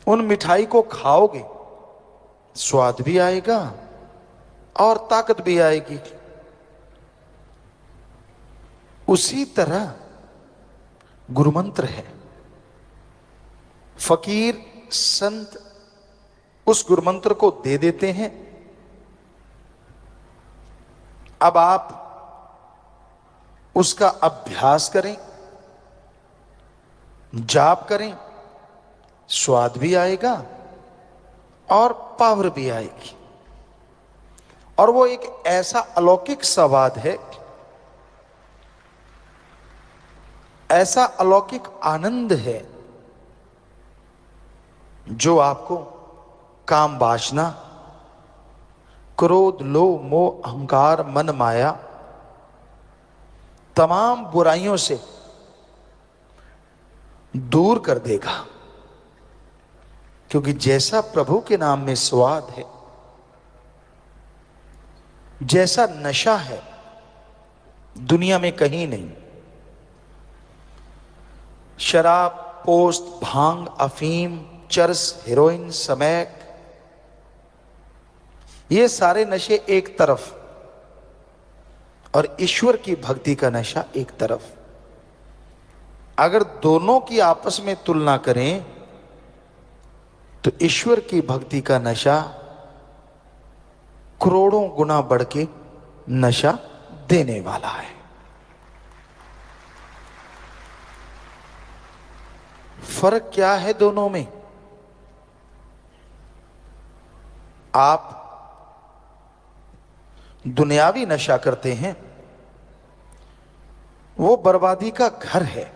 उन मिठाई को खाओगे, स्वाद भी आएगा और ताकत भी आएगी। उसी तरह गुरु मंत्र है। फकीर, संत उस गुरु मंत्र को दे देते हैं। अब आप उसका अभ्यास करें, जाप करें, स्वाद भी आएगा और पावर भी आएगी। और वो एक ऐसा अलौकिक स्वाद है, ऐसा अलौकिक आनंद है जो आपको काम, वासना, क्रोध, लोभ, मोह, अहंकार, मन, माया, तमाम बुराइयों से दूर कर देगा। क्योंकि जैसा प्रभु के नाम में स्वाद है, जैसा नशा है, दुनिया में कहीं नहीं। शराब, पोस्त, भांग, अफीम, चरस, हेरोइन, स्मैक, ये सारे नशे एक तरफ और ईश्वर की भक्ति का नशा एक तरफ। अगर दोनों की आपस में तुलना करें तो ईश्वर की भक्ति का नशा करोड़ों गुना बढ़ के नशा देने वाला है। फर्क क्या है दोनों में? आप दुनियावी नशा करते हैं, वो बर्बादी का घर है।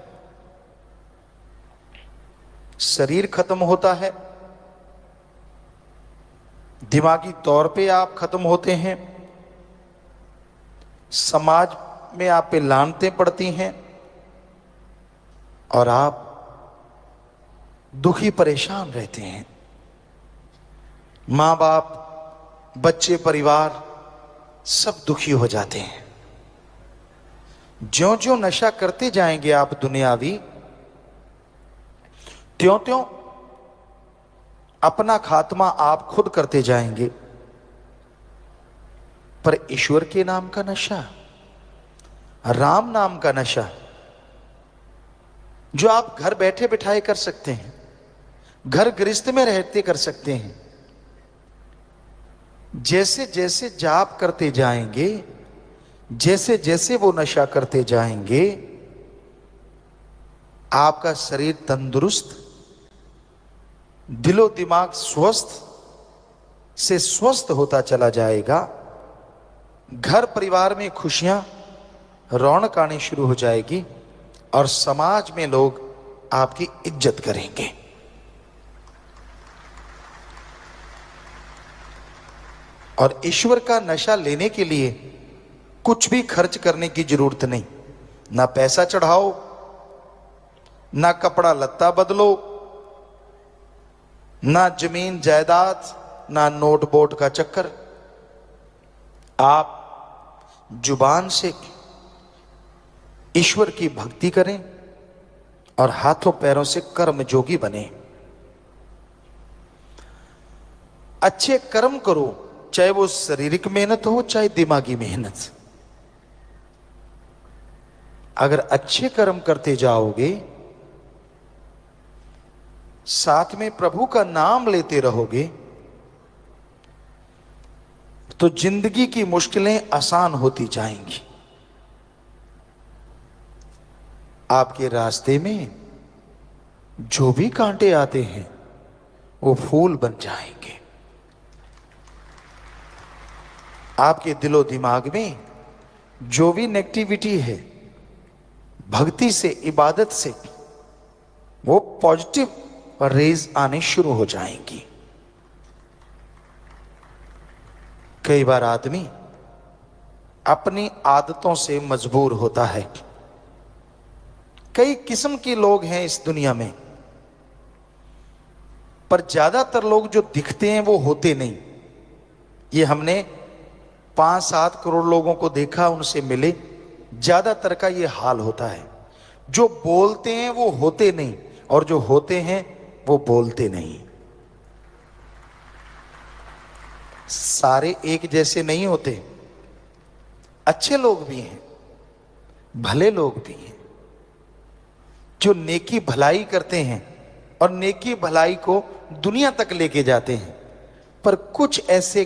शरीर खत्म होता है, दिमागी तौर पे आप खत्म होते हैं, समाज में आप पे लानतें पड़ती हैं और आप दुखी परेशान रहते हैं। मां बाप, बच्चे, परिवार सब दुखी हो जाते हैं। ज्यों ज्यों नशा करते जाएंगे आप दुनियावी, त्यों त्यों अपना खात्मा आप खुद करते जाएंगे। पर ईश्वर के नाम का नशा, राम नाम का नशा, जो आप घर बैठे बिठाए कर सकते हैं, घर गृहस्थ में रहते कर सकते हैं, जैसे जैसे जाप करते जाएंगे, जैसे जैसे वो नशा करते जाएंगे, आपका शरीर तंदुरुस्त, दिलो दिमाग स्वस्थ से स्वस्थ होता चला जाएगा। घर परिवार में खुशियां, रौनक आनी शुरू हो जाएगी और समाज में लोग आपकी इज्जत करेंगे। और ईश्वर का नशा लेने के लिए कुछ भी खर्च करने की जरूरत नहीं। ना पैसा चढ़ाओ, ना कपड़ा लत्ता बदलो, ना जमीन जायदाद, ना नोट बोट का चक्कर। आप जुबान से ईश्वर की भक्ति करें और हाथों पैरों से कर्म जोगी बने। अच्छे कर्म करो, चाहे वो शारीरिक मेहनत हो चाहे दिमागी मेहनत। अगर अच्छे कर्म करते जाओगे, साथ में प्रभु का नाम लेते रहोगे, तो जिंदगी की मुश्किलें आसान होती जाएंगी। आपके रास्ते में जो भी कांटे आते हैं वो फूल बन जाएंगे। आपके दिलो दिमाग में जो भी नेगेटिविटी है, भक्ति से, इबादत से वो पॉजिटिव रेज आने शुरू हो जाएंगी। कई बार आदमी अपनी आदतों से मजबूर होता है। कई किस्म के लोग हैं इस दुनिया में, पर ज्यादातर लोग जो दिखते हैं वो होते नहीं। ये हमने 5-7 करोड़ लोगों को देखा, उनसे मिले, ज्यादातर का ये हाल होता है। जो बोलते हैं वो होते नहीं, और जो होते हैं वो बोलते नहीं। सारे एक जैसे नहीं होते। अच्छे लोग भी हैं, भले लोग भी हैं, जो नेकी भलाई करते हैं और नेकी भलाई को दुनिया तक लेके जाते हैं। पर कुछ ऐसे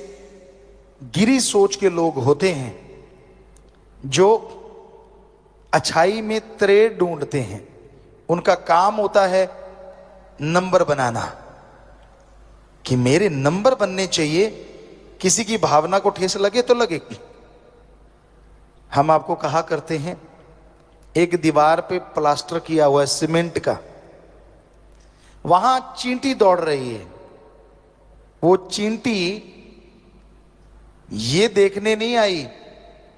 गिरी सोच के लोग होते हैं जो अच्छाई में त्रेड़ ढूंढते हैं। उनका काम होता है नंबर बनाना, कि मेरे नंबर बनने चाहिए, किसी की भावना को ठेस लगे तो लगे। हम आपको कहा करते हैं, एक दीवार पे प्लास्टर किया हुआ है सीमेंट का, वहां चींटी दौड़ रही है। वो चींटी ये देखने नहीं आई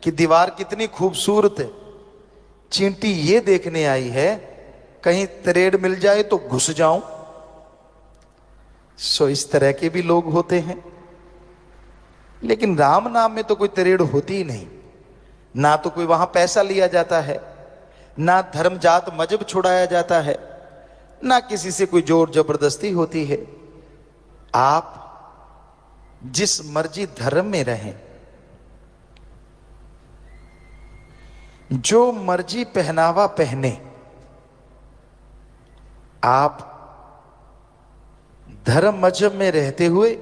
कि दीवार कितनी खूबसूरत है, चींटी ये देखने आई है कहीं त्रेड़ मिल जाए तो घुस जाऊं। सो इस तरह के भी लोग होते हैं। लेकिन राम नाम में तो कोई त्रेड़ होती ही नहीं। ना तो कोई वहां पैसा लिया जाता है, ना धर्म जात मजहब छुड़ाया जाता है, ना किसी से कोई जोर जबरदस्ती होती है। आप जिस मर्जी धर्म में रहें, जो मर्जी पहनावा पहने, आप धर्म मजहब में रहते हुए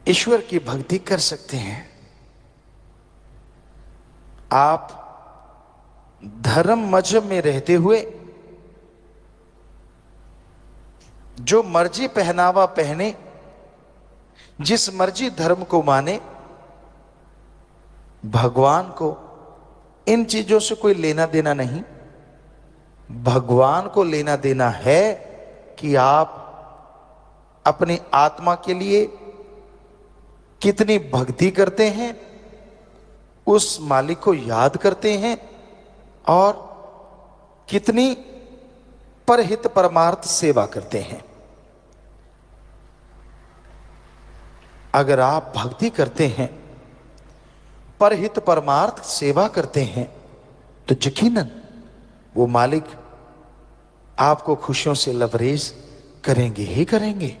ईश्वर की भक्ति कर सकते हैं। आप धर्म मजहब में रहते हुए जो मर्जी पहनावा पहने, जिस मर्जी धर्म को माने, भगवान को इन चीजों से कोई लेना देना नहीं। भगवान को लेना देना है कि आप अपनी आत्मा के लिए कितनी भक्ति करते हैं, उस मालिक को याद करते हैं, और कितनी परहित परमार्थ सेवा करते हैं। अगर आप भक्ति करते हैं, परहित परमार्थ सेवा करते हैं, तो यकीनन वो मालिक आपको खुशियों से लबरेज करेंगे ही करेंगे।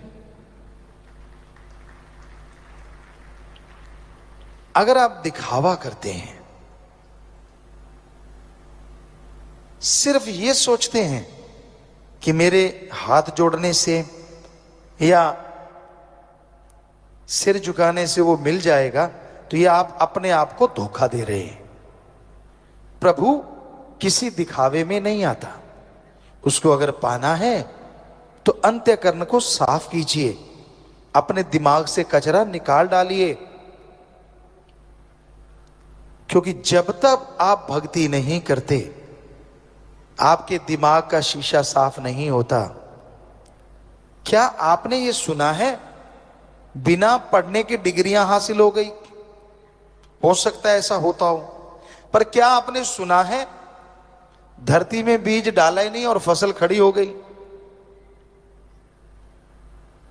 अगर आप दिखावा करते हैं, सिर्फ ये सोचते हैं कि मेरे हाथ जोड़ने से या सिर झुकाने से वो मिल जाएगा, तो ये आप अपने आप को धोखा दे रहे हैं। प्रभु किसी दिखावे में नहीं आता। उसको अगर पाना है तो अंतःकरण को साफ कीजिए, अपने दिमाग से कचरा निकाल डालिए। क्योंकि जब तक आप भक्ति नहीं करते, आपके दिमाग का शीशा साफ नहीं होता। क्या आपने ये सुना है बिना पढ़ने की डिग्रियां हासिल हो गई? हो सकता है ऐसा होता हो, पर क्या आपने सुना है धरती में बीज डाला ही नहीं और फसल खड़ी हो गई?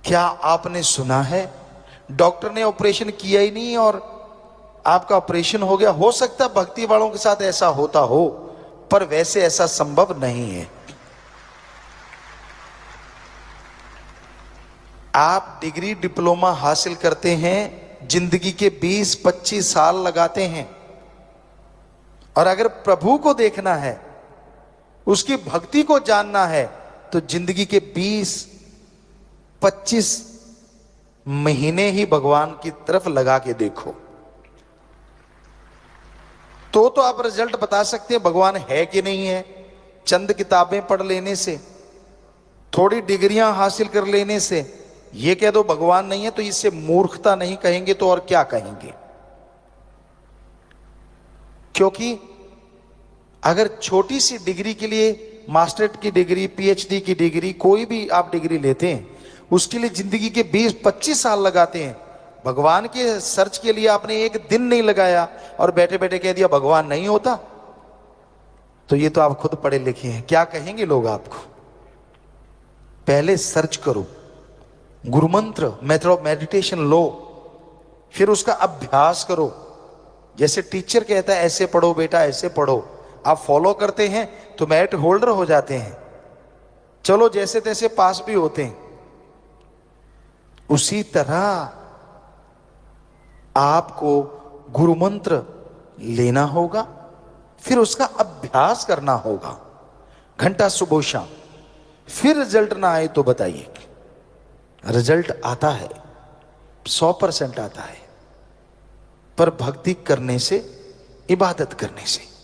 क्या आपने सुना है डॉक्टर ने ऑपरेशन किया ही नहीं और आपका ऑपरेशन हो गया? हो सकता है भक्ति वालों के साथ ऐसा होता हो, पर वैसे ऐसा संभव नहीं है। आप डिग्री डिप्लोमा हासिल करते हैं, जिंदगी के 20-25 साल लगाते हैं, और अगर प्रभु को देखना है, उसकी भक्ति को जानना है, तो जिंदगी के 20-25 महीने ही भगवान की तरफ लगा के देखो, तो आप रिजल्ट बता सकते हैं भगवान है कि नहीं है। चंद किताबें पढ़ लेने से, थोड़ी डिग्रियां हासिल कर लेने से ये कह दो भगवान नहीं है, तो इससे मूर्खता नहीं कहेंगे तो और क्या कहेंगे? क्योंकि अगर छोटी सी डिग्री के लिए, मास्टरेट की डिग्री, पीएचडी की डिग्री, कोई भी आप डिग्री लेते हैं, उसके लिए जिंदगी के 20-25 साल लगाते हैं। भगवान के सर्च के लिए आपने एक दिन नहीं लगाया और बैठे बैठे कह दिया भगवान नहीं होता, तो ये तो आप खुद पढ़े लिखे हैं, क्या कहेंगे लोग आपको? पहले सर्च करो, गुरु मंत्र, मेथड ऑफ मेडिटेशन लो, फिर उसका अभ्यास करो। जैसे टीचर कहता है ऐसे पढ़ो बेटा, ऐसे पढ़ो, आप फॉलो करते हैं तो मेरिट होल्डर हो जाते हैं, चलो जैसे तैसे पास भी होते हैं। उसी तरह आपको गुरु मंत्र लेना होगा, फिर उसका अभ्यास करना होगा, घंटा सुबह शाम। फिर रिजल्ट ना आए तो बताइए। रिजल्ट आता है, 100% आता है, पर भक्ति करने से, इबादत करने से।